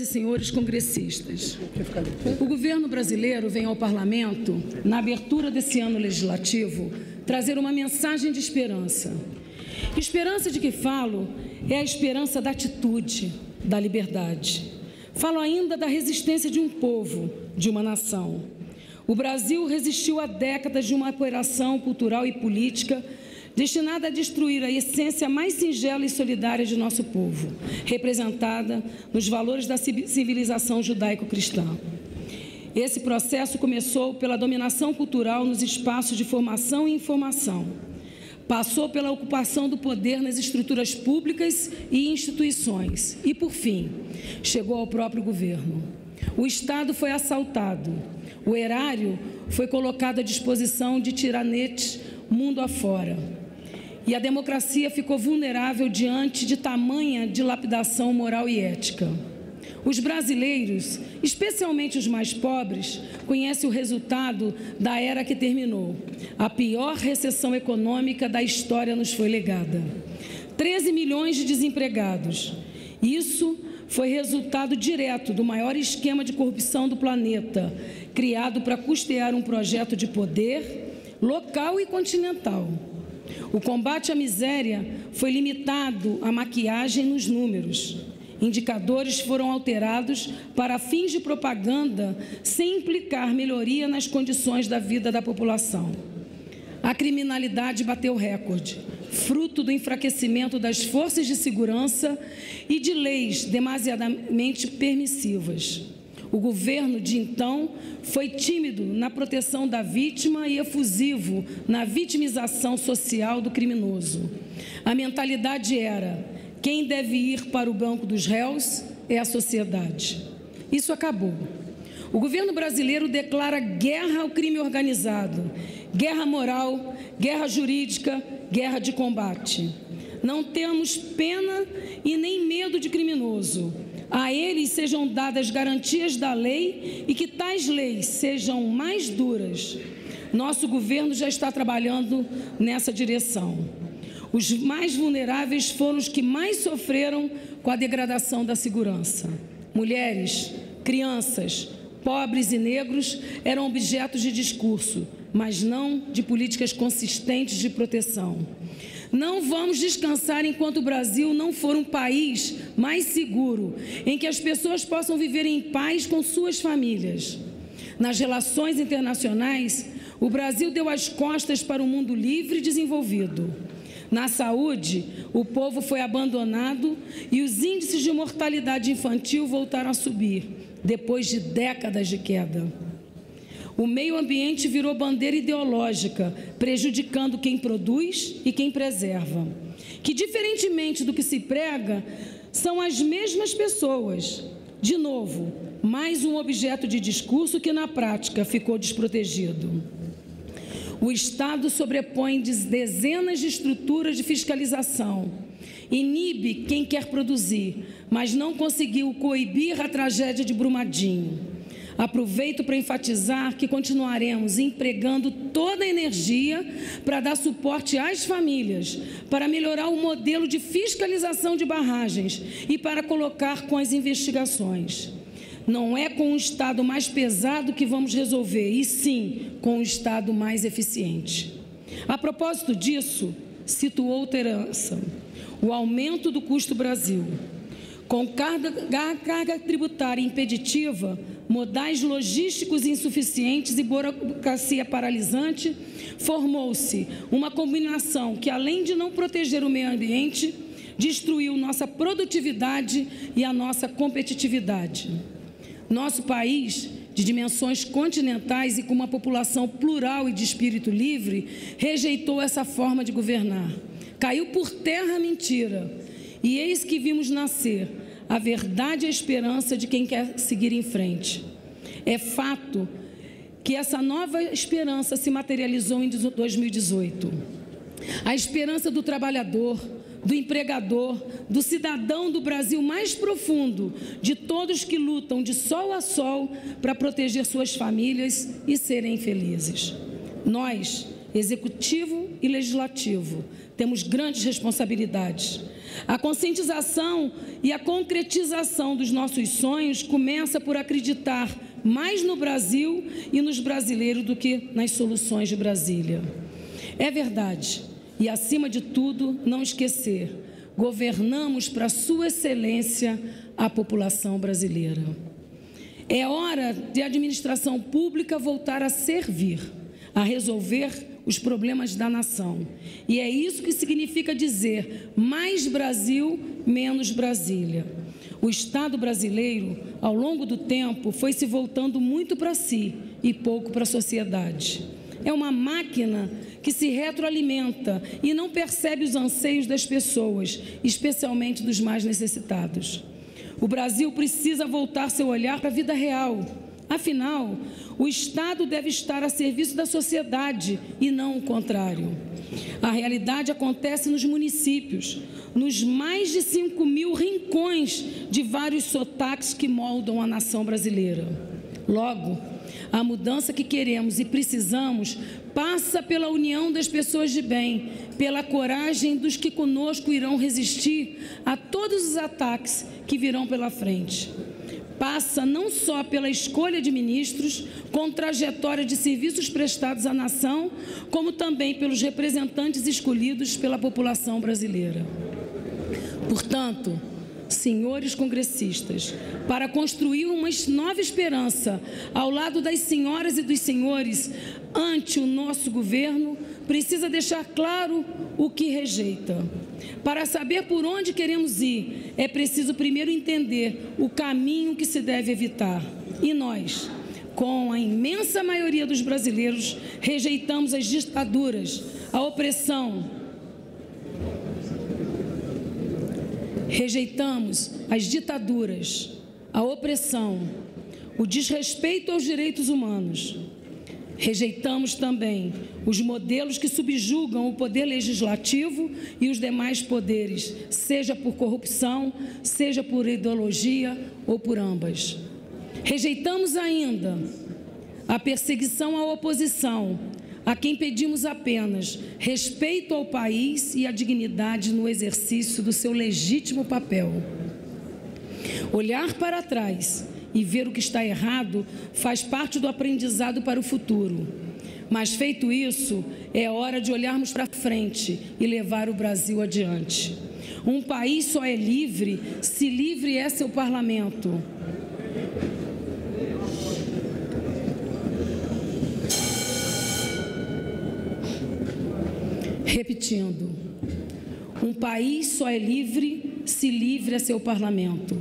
senhores congressistas, o governo brasileiro vem ao Parlamento, na abertura desse ano legislativo, trazer uma mensagem de esperança. Esperança de que falo é a esperança da atitude, da liberdade. Falo ainda da resistência de um povo, de uma nação. O Brasil resistiu há décadas de uma operação cultural e política destinada a destruir a essência mais singela e solidária de nosso povo, representada nos valores da civilização judaico-cristã. Esse processo começou pela dominação cultural nos espaços de formação e informação. Passou pela ocupação do poder nas estruturas públicas e instituições. E, por fim, chegou ao próprio governo. O Estado foi assaltado. O erário foi colocado à disposição de tiranetes mundo afora. E a democracia ficou vulnerável diante de tamanha dilapidação moral e ética. Os brasileiros, especialmente os mais pobres, conhecem o resultado da era que terminou. A pior recessão econômica da história nos foi legada. 13 milhões de desempregados. Isso foi resultado direto do maior esquema de corrupção do planeta, criado para custear um projeto de poder local e continental. O combate à miséria foi limitado à maquiagem nos números. Indicadores foram alterados para fins de propaganda sem implicar melhoria nas condições da vida da população. A criminalidade bateu recorde, fruto do enfraquecimento das forças de segurança e de leis demasiadamente permissivas. O governo de então foi tímido na proteção da vítima e efusivo na vitimização social do criminoso. A mentalidade era: quem deve ir para o banco dos réus é a sociedade. Isso acabou. O governo brasileiro declara guerra ao crime organizado, guerra moral, guerra jurídica, guerra de combate. Não temos pena e nem medo de criminoso. A eles sejam dadas garantias da lei e que tais leis sejam mais duras. Nosso governo já está trabalhando nessa direção. Os mais vulneráveis foram os que mais sofreram com a degradação da segurança. Mulheres, crianças, pobres e negros eram objetos de discurso, mas não de políticas consistentes de proteção. Não vamos descansar enquanto o Brasil não for um país mais seguro, em que as pessoas possam viver em paz com suas famílias. Nas relações internacionais, o Brasil deu as costas para o mundo livre e desenvolvido. Na saúde, o povo foi abandonado e os índices de mortalidade infantil voltaram a subir, depois de décadas de queda. O meio ambiente virou bandeira ideológica, prejudicando quem produz e quem preserva. Que, diferentemente do que se prega, são as mesmas pessoas. De novo, mais um objeto de discurso que na prática ficou desprotegido. O Estado sobrepõe dezenas de estruturas de fiscalização, inibe quem quer produzir, mas não conseguiu coibir a tragédia de Brumadinho. Aproveito para enfatizar que continuaremos empregando toda a energia para dar suporte às famílias, para melhorar o modelo de fiscalização de barragens e para colocar com as investigações. Não é com um Estado mais pesado que vamos resolver, e sim com um Estado mais eficiente. A propósito disso, cito outra herança: o aumento do custo Brasil. Com carga tributária impeditiva, modais logísticos insuficientes e burocracia paralisante, formou-se uma combinação que, além de não proteger o meio ambiente, destruiu nossa produtividade e a nossa competitividade. Nosso país, de dimensões continentais e com uma população plural e de espírito livre, rejeitou essa forma de governar. Caiu por terra a mentira. E eis que vimos nascer a verdade e a esperança de quem quer seguir em frente. É fato que essa nova esperança se materializou em 2018. A esperança do trabalhador, do empregador, do cidadão do Brasil mais profundo, de todos que lutam de sol a sol para proteger suas famílias e serem felizes. Nós, executivo e legislativo, temos grandes responsabilidades. A conscientização e a concretização dos nossos sonhos começa por acreditar mais no Brasil e nos brasileiros do que nas soluções de Brasília. É verdade, e acima de tudo, não esquecer, governamos para Sua Excelência a população brasileira. É hora de a administração pública voltar a servir, a resolver os problemas da nação. E é isso que significa dizer mais Brasil, menos Brasília. O Estado brasileiro, ao longo do tempo, foi se voltando muito para si e pouco para a sociedade. É uma máquina que se retroalimenta e não percebe os anseios das pessoas, especialmente dos mais necessitados. O Brasil precisa voltar seu olhar para a vida real. Afinal, o Estado deve estar a serviço da sociedade e não o contrário. A realidade acontece nos municípios, nos mais de 5.000 rincões de vários sotaques que moldam a nação brasileira. Logo, a mudança que queremos e precisamos passa pela união das pessoas de bem, pela coragem dos que conosco irão resistir a todos os ataques que virão pela frente. Passa não só pela escolha de ministros, com trajetória de serviços prestados à nação, como também pelos representantes escolhidos pela população brasileira. Portanto, senhores congressistas, para construir uma nova esperança ao lado das senhoras e dos senhores ante o nosso governo, precisa deixar claro o que rejeita. Para saber por onde queremos ir, é preciso primeiro entender o caminho que se deve evitar. E nós, com a imensa maioria dos brasileiros, rejeitamos as ditaduras, a opressão. Rejeitamos as ditaduras, a opressão, o desrespeito aos direitos humanos. Rejeitamos também os modelos que subjugam o poder legislativo e os demais poderes, seja por corrupção, seja por ideologia ou por ambas. Rejeitamos ainda a perseguição à oposição, a quem pedimos apenas respeito ao país e a dignidade no exercício do seu legítimo papel. Olhar para trás e ver o que está errado faz parte do aprendizado para o futuro. Mas, feito isso, é hora de olharmos para frente e levar o Brasil adiante. Um país só é livre se livre é seu parlamento. Repetindo, um país só é livre se livre é seu parlamento,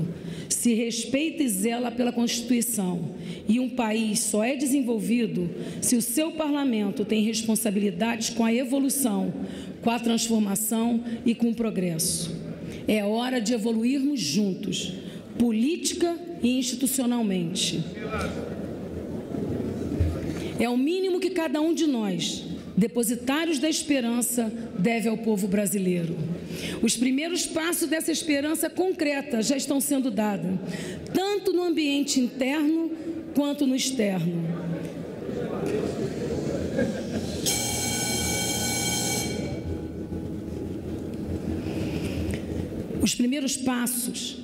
se respeita e zela pela Constituição. E um país só é desenvolvido se o seu parlamento tem responsabilidades com a evolução, com a transformação e com o progresso. É hora de evoluirmos juntos, política e institucionalmente. É o mínimo que cada um de nós, depositários da esperança, deve ao povo brasileiro. Os primeiros passos dessa esperança concreta já estão sendo dados, tanto no ambiente interno quanto no externo. Os primeiros passos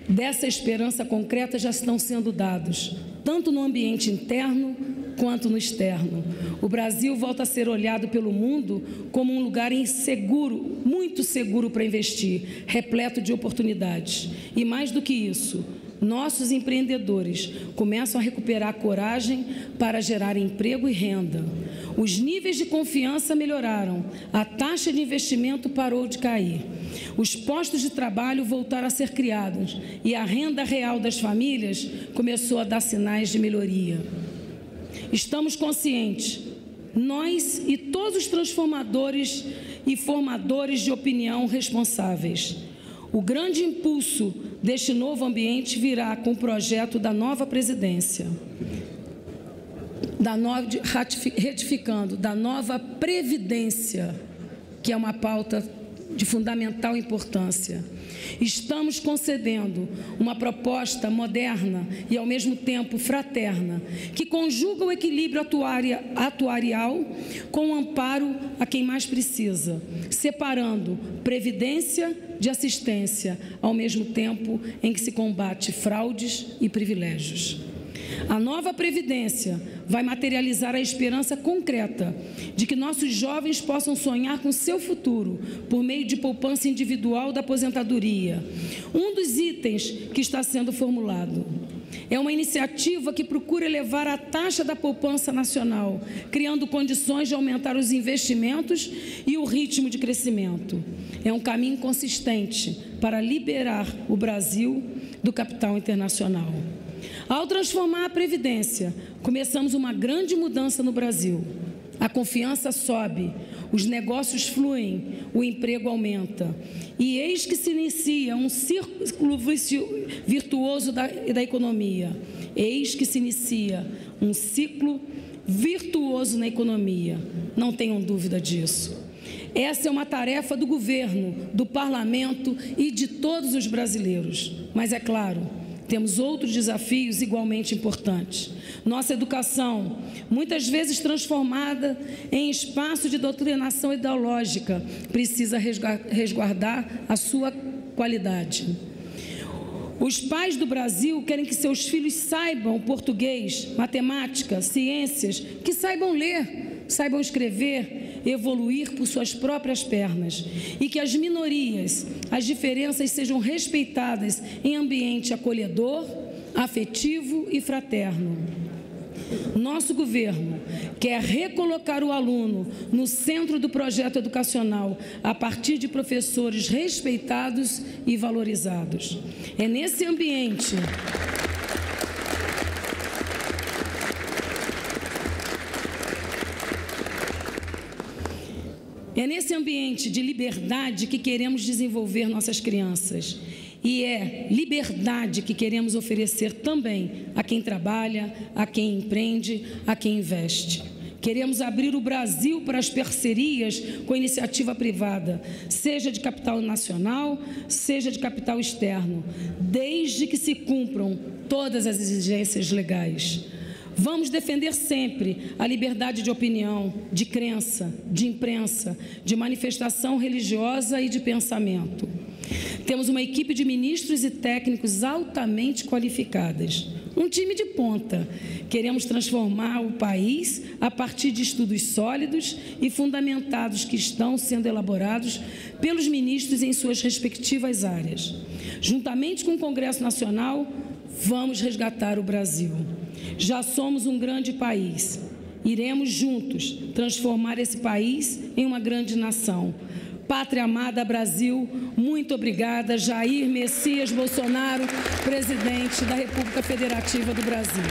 dessa esperança concreta já estão sendo dados, tanto no ambiente interno quanto no externo. O Brasil volta a ser olhado pelo mundo como um lugar inseguro, muito seguro para investir, repleto de oportunidades. E mais do que isso, nossos empreendedores começam a recuperar a coragem para gerar emprego e renda. Os níveis de confiança melhoraram, a taxa de investimento parou de cair. Os postos de trabalho voltaram a ser criados e a renda real das famílias começou a dar sinais de melhoria. Estamos conscientes, nós e todos os transformadores e formadores de opinião responsáveis. O grande impulso deste novo ambiente virá com o projeto da nova presidência, retificando, da nova previdência, que é uma pauta de fundamental importância. Estamos concebendo uma proposta moderna e, ao mesmo tempo, fraterna, que conjuga o equilíbrio atuarial com o amparo a quem mais precisa, separando previdência de assistência, ao mesmo tempo em que se combate fraudes e privilégios. A nova Previdência vai materializar a esperança concreta de que nossos jovens possam sonhar com seu futuro por meio de poupança individual da aposentadoria. Um dos itens que está sendo formulado é uma iniciativa que procura elevar a taxa da poupança nacional, criando condições de aumentar os investimentos e o ritmo de crescimento. É um caminho consistente para liberar o Brasil do capital internacional. Ao transformar a Previdência, começamos uma grande mudança no Brasil. A confiança sobe, os negócios fluem, o emprego aumenta. E eis que se inicia um círculo virtuoso da economia. Eis que se inicia um ciclo virtuoso na economia. Não tenham dúvida disso. Essa é uma tarefa do governo, do parlamento e de todos os brasileiros. Mas, é claro, temos outros desafios igualmente importantes. Nossa educação, muitas vezes transformada em espaço de doutrinação ideológica, precisa resguardar a sua qualidade. Os pais do Brasil querem que seus filhos saibam português, matemática, ciências, que saibam ler, saibam escrever, evoluir por suas próprias pernas e que as minorias, as diferenças sejam respeitadas em ambiente acolhedor, afetivo e fraterno. Nosso governo quer recolocar o aluno no centro do projeto educacional a partir de professores respeitados e valorizados. É nesse ambiente de liberdade que queremos desenvolver nossas crianças. E é liberdade que queremos oferecer também a quem trabalha, a quem empreende, a quem investe. Queremos abrir o Brasil para as parcerias com a iniciativa privada, seja de capital nacional, seja de capital externo, desde que se cumpram todas as exigências legais. Vamos defender sempre a liberdade de opinião, de crença, de imprensa, de manifestação religiosa e de pensamento. Temos uma equipe de ministros e técnicos altamente qualificadas, um time de ponta. Queremos transformar o país a partir de estudos sólidos e fundamentados que estão sendo elaborados pelos ministros em suas respectivas áreas. Juntamente com o Congresso Nacional, vamos resgatar o Brasil. Já somos um grande país. Iremos juntos transformar esse país em uma grande nação. Pátria amada Brasil, muito obrigada. Jair Messias Bolsonaro, presidente da República Federativa do Brasil.